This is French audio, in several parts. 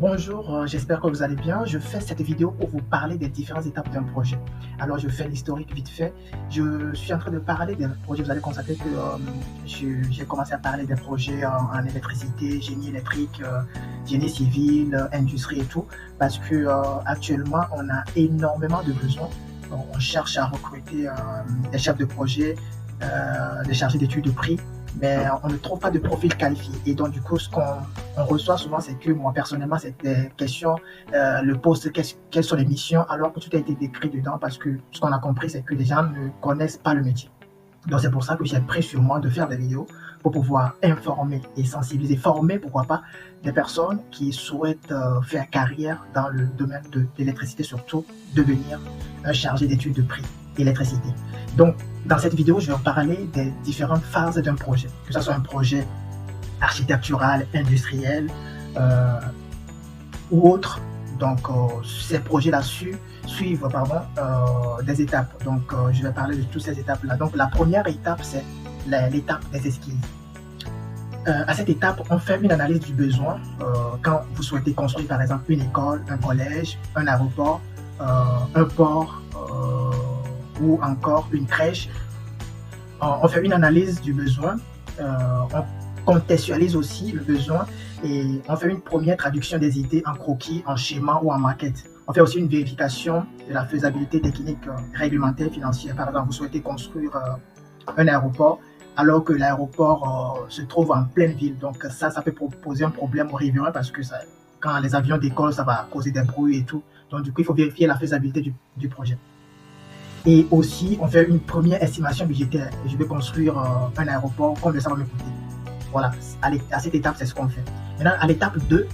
Bonjour, j'espère que vous allez bien. Je fais cette vidéo pour vous parler des différentes étapes d'un projet. Alors, je fais l'historique vite fait. Je suis en train de parler des projets. Vous allez constater que j'ai commencé à parler des projets en électricité, génie électrique, génie civil, industrie et tout, parce que actuellement, on a énormément de besoins. Donc, on cherche à recruter des chefs de projet, des chargés d'études de prix, mais on ne trouve pas de profil qualifié. Et donc, du coup, ce qu'on reçoit souvent, c'est que moi, personnellement, c'est des questions, le poste, quelles sont les missions, alors que tout a été décrit dedans, parce que ce qu'on a compris, c'est que les gens ne connaissent pas le métier. Donc, c'est pour ça que j'ai pris sur moi de faire des vidéos pour pouvoir informer et sensibiliser, former, pourquoi pas, des personnes qui souhaitent faire carrière dans le domaine de l'électricité, surtout devenir un chargé d'études de prix électricité. Donc, dans cette vidéo, je vais vous parler des différentes phases d'un projet, que ce soit un projet architectural, industriel ou autre. Donc, ces projets-là suivent des étapes. Donc, je vais parler de toutes ces étapes-là. Donc, la première étape, c'est l'étape des esquisses. À cette étape, on fait une analyse du besoin. Quand vous souhaitez construire, par exemple, une école, un collège, un aéroport, un port ou encore une crèche, on fait une analyse du besoin, on contextualise aussi le besoin et on fait une première traduction des idées en croquis, en schéma ou en maquette. On fait aussi une vérification de la faisabilité technique, réglementaire, financière. Par exemple, vous souhaitez construire un aéroport alors que l'aéroport se trouve en pleine ville. Donc ça peut poser un problème aux riverains parce que quand les avions décollent, ça va causer des bruits et tout. Donc du coup, il faut vérifier la faisabilité du projet. Et aussi, on fait une première estimation budgétaire. Je vais construire un aéroport, combien ça va me coûter. Voilà, à cette étape, c'est ce qu'on fait. Maintenant, à l'étape 2,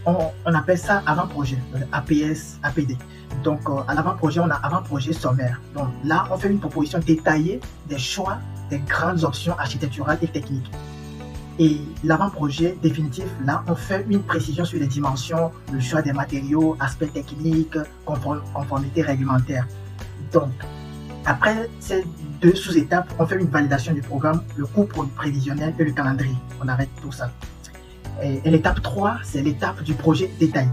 on appelle ça avant-projet, APS, APD. Donc, à l'avant-projet, on a avant-projet sommaire. Donc là, on fait une proposition détaillée des choix, des grandes options architecturales et techniques. Et l'avant-projet définitif, là, on fait une précision sur les dimensions, le choix des matériaux, aspects techniques, conformité réglementaire. Donc, après ces deux sous-étapes, on fait une validation du programme, le coût prévisionnel et le calendrier. On arrête tout ça. Et l'étape 3, c'est l'étape du projet détaillé.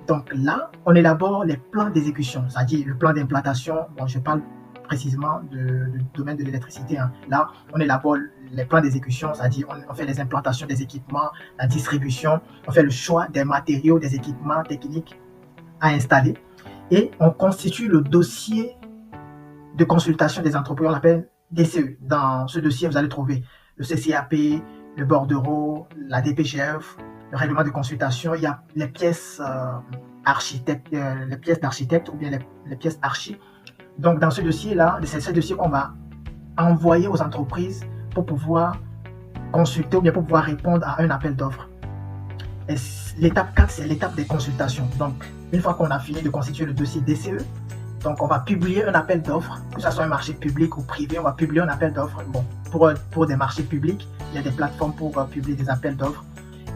Donc là, on élabore les plans d'exécution, c'est-à-dire le plan d'implantation. Bon, je parle précisément du domaine de l'électricité. Hein. Là, on élabore les plans d'exécution, c'est-à-dire on fait les implantations des équipements, la distribution, on fait le choix des matériaux, des équipements techniques à installer et on constitue le dossier de consultation des entreprises, on l'appelle DCE. Dans ce dossier, vous allez trouver le CCAP, le bordereau, la DPGF, le règlement de consultation. Il y a les pièces les pièces d'architecte ou bien les pièces archi. Donc, dans ce dossier-là, c'est ce dossier qu'on va envoyer aux entreprises pour pouvoir consulter ou bien pour pouvoir répondre à un appel d'offres. L'étape 4, c'est l'étape des consultations. Donc, une fois qu'on a fini de constituer le dossier DCE, donc on va publier un appel d'offres, que ce soit un marché public ou privé, on va publier un appel d'offres. Bon, pour des marchés publics, il y a des plateformes pour publier des appels d'offres.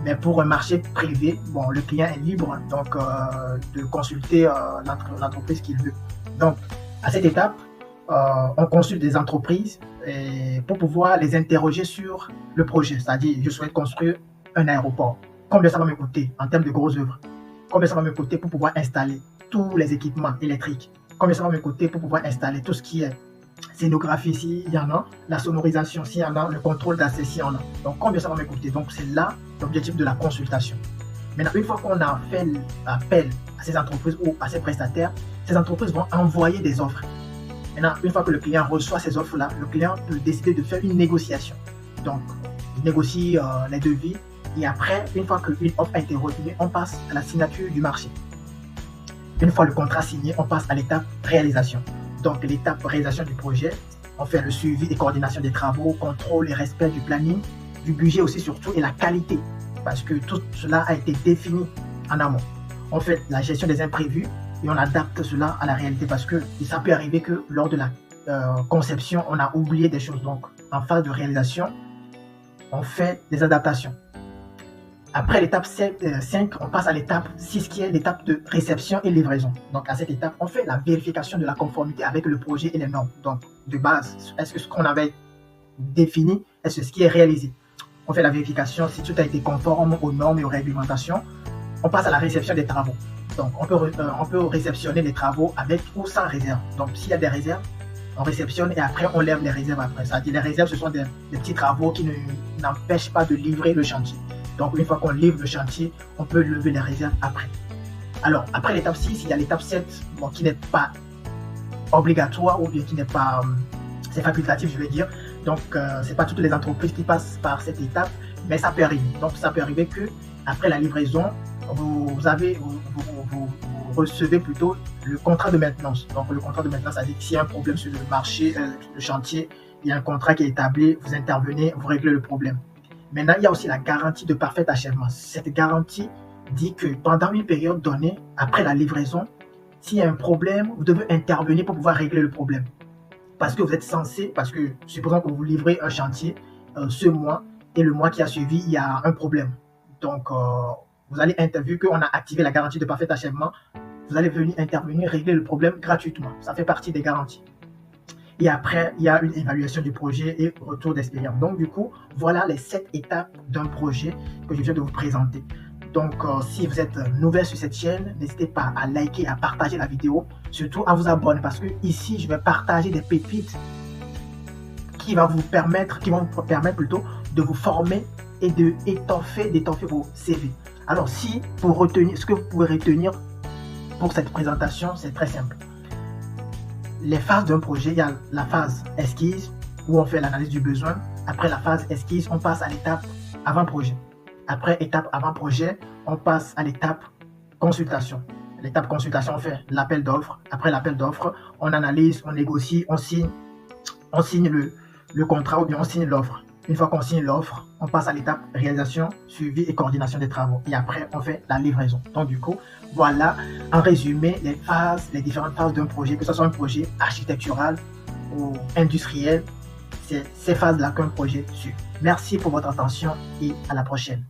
Mais pour un marché privé, bon, le client est libre donc, de consulter l'entreprise qu'il veut. Donc, à cette étape, on consulte des entreprises pour pouvoir les interroger sur le projet. C'est-à-dire, je souhaite construire un aéroport. Combien ça va me coûter en termes de grosses œuvres? Combien ça va me coûter pour pouvoir installer tous les équipements électriques? Combien ça va me coûter pour pouvoir installer tout ce qui est scénographie s'il y en a, la sonorisation s'il y en a, le contrôle d'accès s'il y en a. Donc combien ça va me coûter? Donc c'est là l'objectif de la consultation. Maintenant, une fois qu'on a fait appel à ces entreprises ou à ces prestataires, ces entreprises vont envoyer des offres. Maintenant, une fois que le client reçoit ces offres-là, le client peut décider de faire une négociation. Donc, il négocie les devis et après, une fois qu'une offre a été retenue, on passe à la signature du marché. Une fois le contrat signé, on passe à l'étape réalisation. Donc, l'étape réalisation du projet, on fait le suivi et coordination des travaux, contrôle et respect du planning, du budget aussi surtout et la qualité, parce que tout cela a été défini en amont. On fait la gestion des imprévus et on adapte cela à la réalité parce que ça peut arriver que lors de la conception, on a oublié des choses. Donc, en phase de réalisation, on fait des adaptations. Après l'étape 5, on passe à l'étape 6 qui est l'étape de réception et livraison. Donc à cette étape, on fait la vérification de la conformité avec le projet et les normes. Donc de base, est-ce que ce qu'on avait défini, est-ce ce qui est réalisé? On fait la vérification si tout a été conforme aux normes et aux réglementations. on passe à la réception des travaux. Donc, on peut réceptionner les travaux avec ou sans réserve. Donc, s'il y a des réserves, on réceptionne et après, on lève les réserves après. C'est-à-dire, les réserves, ce sont des petits travaux qui n'empêchent pas de livrer le chantier. Donc, une fois qu'on livre le chantier, on peut lever les réserves après. Alors, après l'étape 6, il y a l'étape 7, bon, qui n'est pas obligatoire ou bien qui n'est pas... c'est facultatif, je vais dire. Donc, ce n'est pas toutes les entreprises qui passent par cette étape, mais ça peut arriver. Donc, ça peut arriver que après la livraison, vous recevez plutôt le contrat de maintenance. Donc, le contrat de maintenance, ça dit que s'il y a un problème sur le marché, le chantier, il y a un contrat qui est établi, vous intervenez, vous réglez le problème. Maintenant, il y a aussi la garantie de parfait achèvement. Cette garantie dit que pendant une période donnée, après la livraison, s'il y a un problème, vous devez intervenir pour pouvoir régler le problème. Parce que vous êtes censé, parce que supposons que vous livrez un chantier ce mois et le mois qui a suivi, il y a un problème. Donc, vous allez vu qu'on a activé la garantie de parfait achèvement, vous allez venir intervenir, régler le problème gratuitement. Ça fait partie des garanties. Et après, il y a une évaluation du projet et retour d'expérience. Donc, du coup, voilà les 7 étapes d'un projet que je viens de vous présenter. Donc, si vous êtes nouvelle sur cette chaîne, n'hésitez pas à liker, à partager la vidéo, surtout à vous abonner parce que ici, je vais partager des pépites qui vont vous permettre plutôt de vous former et d'étoffer vos CV. Alors, ce que vous pouvez retenir pour cette présentation, c'est très simple. Les phases d'un projet, il y a la phase esquisse où on fait l'analyse du besoin. Après la phase esquisse, on passe à l'étape avant-projet. Après étape avant-projet, on passe à l'étape consultation. L'étape consultation, on fait l'appel d'offres. Après l'appel d'offres, on analyse, on négocie, on signe le contrat ou bien on signe l'offre. Une fois qu'on signe l'offre, on passe à l'étape réalisation, suivi et coordination des travaux. Et après, on fait la livraison. Donc du coup, voilà en résumé les différentes phases d'un projet, que ce soit un projet architectural ou industriel. C'est ces phases-là qu'un projet suit. Merci pour votre attention et à la prochaine.